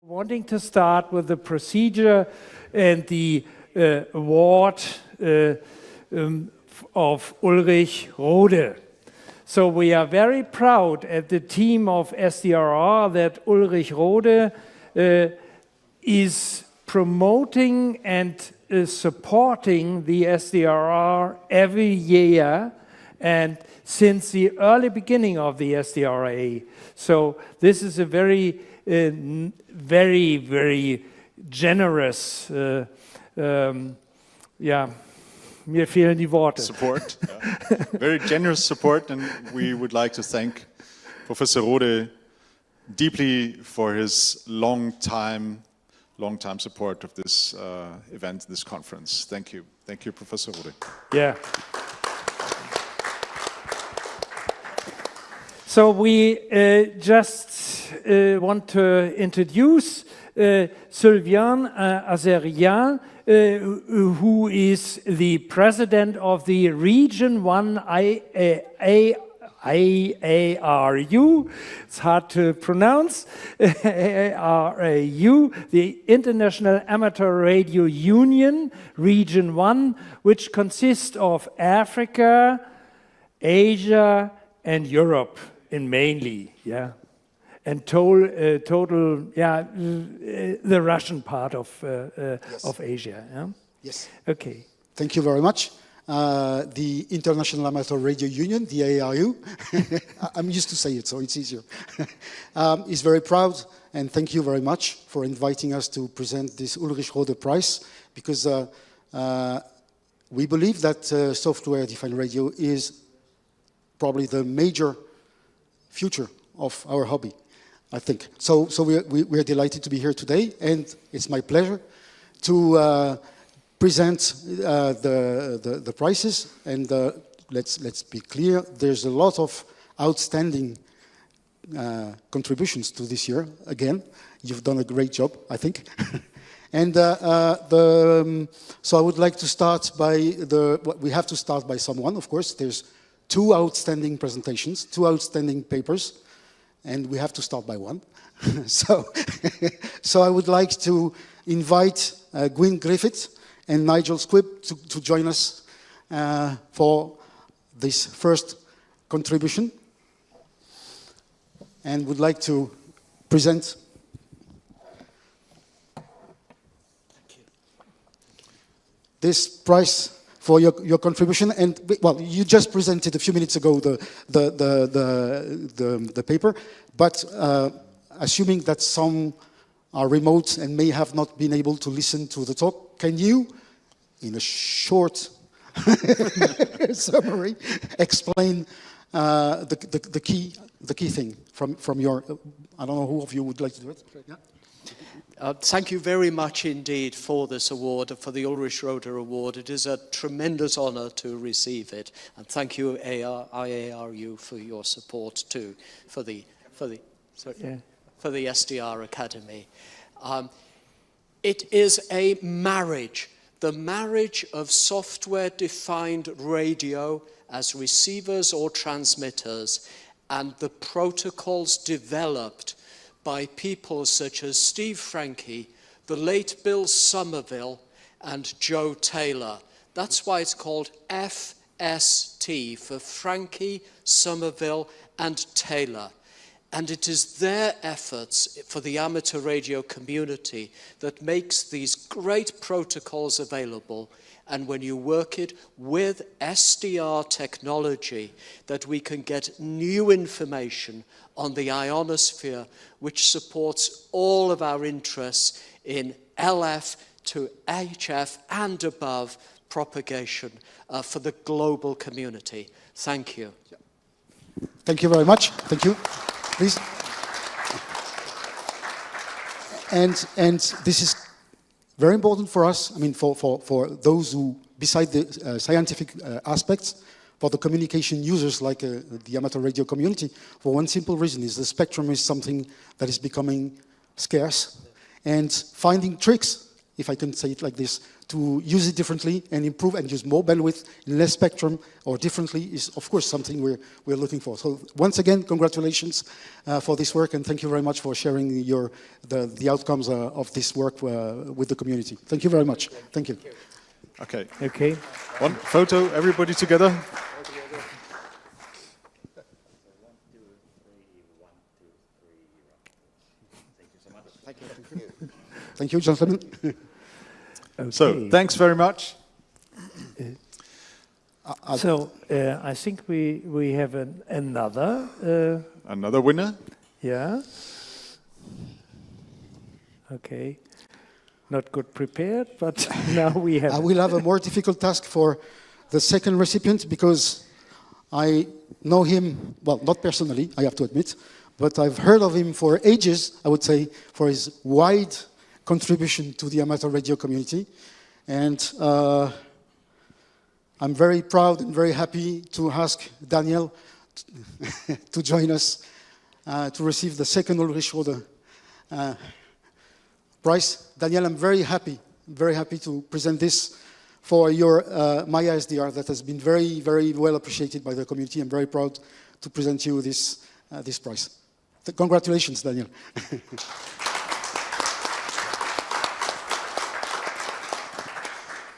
Wanting to start with the procedure and the award of Ulrich ROHDE. So we are very proud at the team of SDRA that Ulrich ROHDE is promoting and supporting the SDRA every year and since the early beginning of the SDRA. So this is a very generous, mir fehlen die Worte. Support, yeah. Very generous support, and we would like to thank Professor ROHDE deeply for his long time support of this event, this conference. Thank you, Professor ROHDE. Yeah. So we just want to introduce Sylvain Azarian, who is the president of the Region 1 IARU, it's hard to pronounce, IARU, the International Amateur Radio Union, Region 1, which consists of Africa, Asia, and Europe. Mainly, yeah, and total, yeah, the Russian part of yes. of Asia. Yeah? Yes. Okay. Thank you very much. The International Amateur Radio Union, the ARU, I'm used to say it, so it's easier, is very proud, and thank you very much for inviting us to present this Ulrich ROHDE Prize, because we believe that software-defined radio is probably the major future of our hobby, I think. So we're delighted to be here today, and it's my pleasure to present the prizes. And let's be clear, there's a lot of outstanding contributions to this year. Again, you've done a great job, I think. And so I would like to start by we have to start by someone, of course. There's two outstanding presentations, two outstanding papers, and we have to start by one. So I would like to invite Gwyn Griffith and Nigel Squibb to join us for this first contribution, and would like to present this prize for your contribution. And well, you just presented a few minutes ago the paper, but assuming that some are remote and may have not been able to listen to the talk, can you, in a short summary, explain the key thing from your? I don't know who of you would like to do it. Yeah. Thank you very much indeed for this award, for the Ulrich ROHDE Award. It is a tremendous honor to receive it, and thank you IARU for your support too, for the SDR Academy. It is a marriage, the marriage of software-defined radio as receivers or transmitters, and the protocols developed by people such as Steve Franke, the late Bill Somerville, and Joe Taylor. That's why it's called FST, for Franke, Somerville, and Taylor. And it is their efforts for the amateur radio community that makes these great protocols available. And when you work it with SDR technology, that we can get new information on the ionosphere, which supports all of our interests in LF to HF and above propagation for the global community. Thank you. Thank you very much. Thank you. Please. And this is very important for us, I mean, for those who, beside the scientific aspects, for the communication users like the amateur radio community, for one simple reason, is the spectrum is something that is becoming scarce, and finding tricks, if I can say it like this, to use it differently and improve and use more bandwidth, less spectrum, or differently is, of course, something we're looking for. So once again, congratulations for this work, and thank you very much for sharing the outcomes of this work with the community. Thank you very much. Thank you. Okay. Okay. One photo, everybody together. Thank you, gentlemen. Okay. So, thanks very much. So I think we have another. Another winner. Yeah. Okay. Not good prepared, but now we have. I will have a more difficult task for the second recipient because I know him, well, not personally, I have to admit, but I've heard of him for ages, I would say, for his wide contribution to the amateur radio community. And I'm very proud and very happy to ask Daniel to join us to receive the second Ulrich ROHDE prize. Daniel, I'm very happy to present this for your Maya SDR that has been very, very well appreciated by the community. I'm very proud to present you this prize. Congratulations, Daniel.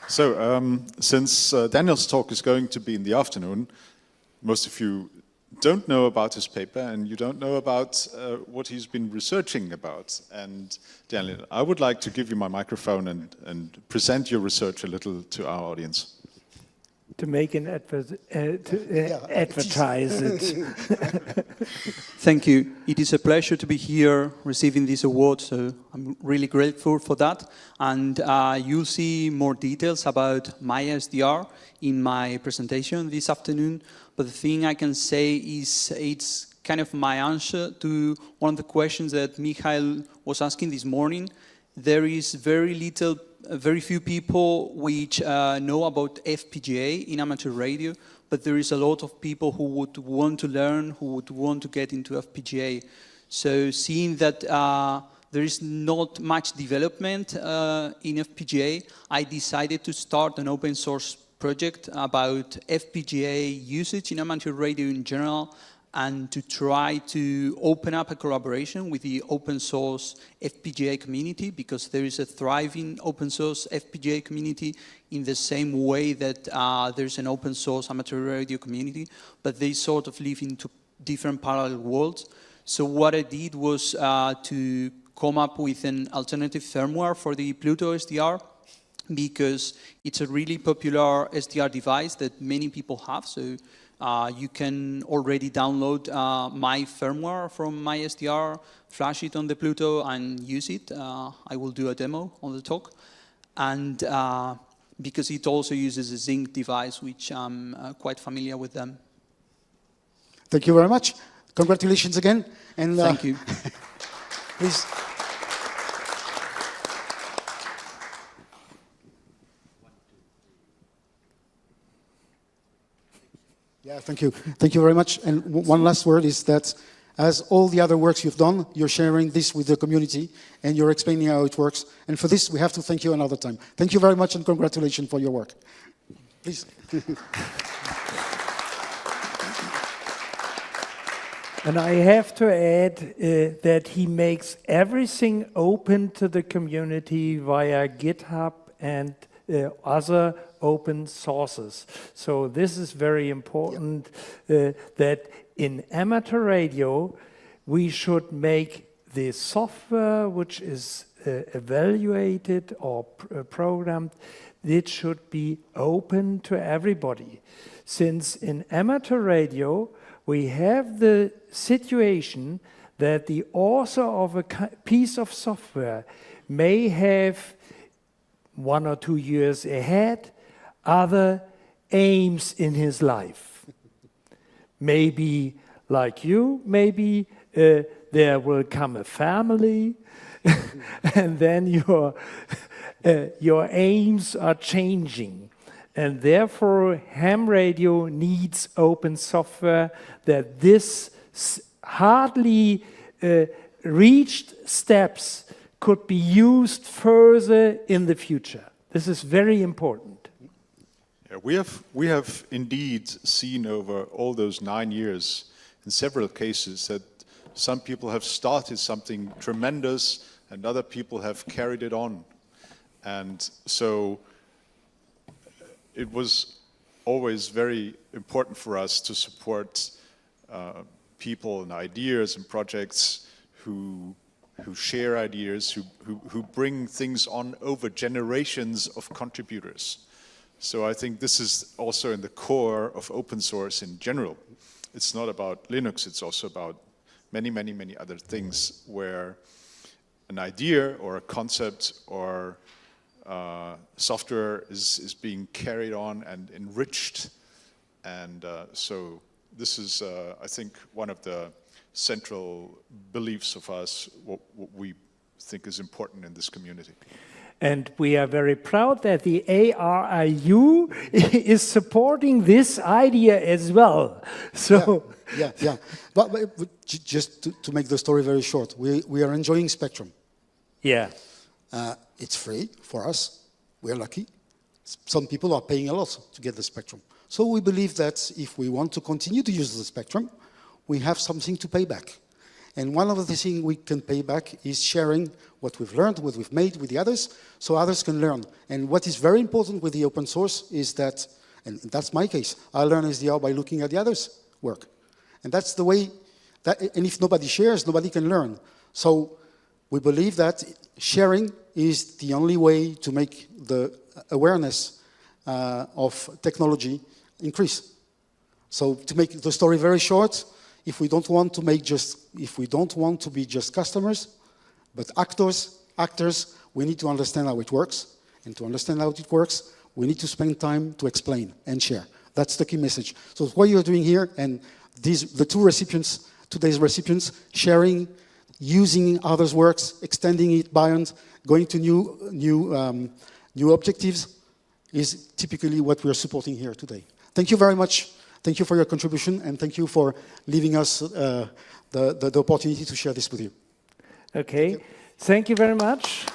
So, since Daniel's talk is going to be in the afternoon, most of you don't know about his paper and you don't know about what he's been researching about. And Daniel, I would like to give you my microphone and present your research a little to our audience. To make an advertise it. Thank you. It is a pleasure to be here receiving this award, so I'm really grateful for that. And you'll see more details about Maya SDR in my presentation this afternoon. But the thing I can say is it's kind of my answer to one of the questions that Michael was asking this morning. There is very few people which know about FPGA in amateur radio, but there is a lot of people who would want to learn, who would want to get into FPGA. So seeing that there is not much development in FPGA, I decided to start an open source project about FPGA usage in amateur radio in general, and to try to open up a collaboration with the open source FPGA community, because there is a thriving open source FPGA community in the same way that there's an open source amateur radio community, but they sort of live in two different parallel worlds. So what I did was to come up with an alternative firmware for the Pluto SDR, because it's a really popular SDR device that many people have. So you can already download my firmware from my SDR, flash it on the Pluto and use it. I will do a demo on the talk. And because it also uses a Zinc device, which I'm quite familiar with them. Thank you very much. Congratulations again. And thank you. Please. Yeah, thank you. Thank you very much. And one last word is that as all the other works you've done, you're sharing this with the community and you're explaining how it works. And for this, we have to thank you another time. Thank you very much and congratulations for your work. Please. And I have to add that he makes everything open to the community via GitHub and other open sources. So this is very important, that in amateur radio, we should make the software which is evaluated or programmed, it should be open to everybody. Since in amateur radio, we have the situation that the author of a piece of software may have 1 or 2 years ahead other aims in his life. Maybe like you, maybe there will come a family and then your aims are changing. And therefore, ham radio needs open software that this hardly reached steps could be used further in the future. This is very important. Yeah, we have indeed seen over all those 9 years in several cases that some people have started something tremendous and other people have carried it on. And so it was always very important for us to support people and ideas and projects who share ideas, who bring things on over generations of contributors. So I think this is also in the core of open source in general. It's not about Linux, it's also about many, many, many other things where an idea or a concept or software is being carried on and enriched. And so this is, I think, one of the central beliefs of us, what we think is important in this community. And we are very proud that the ARIU is supporting this idea as well. So Yeah. But just to make the story very short, we are enjoying Spectrum. yeah, It's free for us. We're lucky. Some people are paying a lot to get the Spectrum. So we believe that if we want to continue to use the Spectrum, we have something to pay back. And one of the things we can pay back is sharing what we've learned, what we've made with the others, so others can learn. And what is very important with the open source is that, and that's my case, I learn SDR by looking at the others' work. And that's the way, and if nobody shares, nobody can learn. So we believe that sharing is the only way to make the awareness of technology increase. So to make the story very short, if we don't want to be just customers, but actors, we need to understand how it works. And to understand how it works, we need to spend time to explain and share. That's the key message. So what you're doing here, and the two recipients, today's recipients, sharing, using others' works, extending it beyond, going to new objectives, is typically what we are supporting here today. Thank you very much. Thank you for your contribution, and thank you for leaving us the opportunity to share this with you. okay. Thank you very much.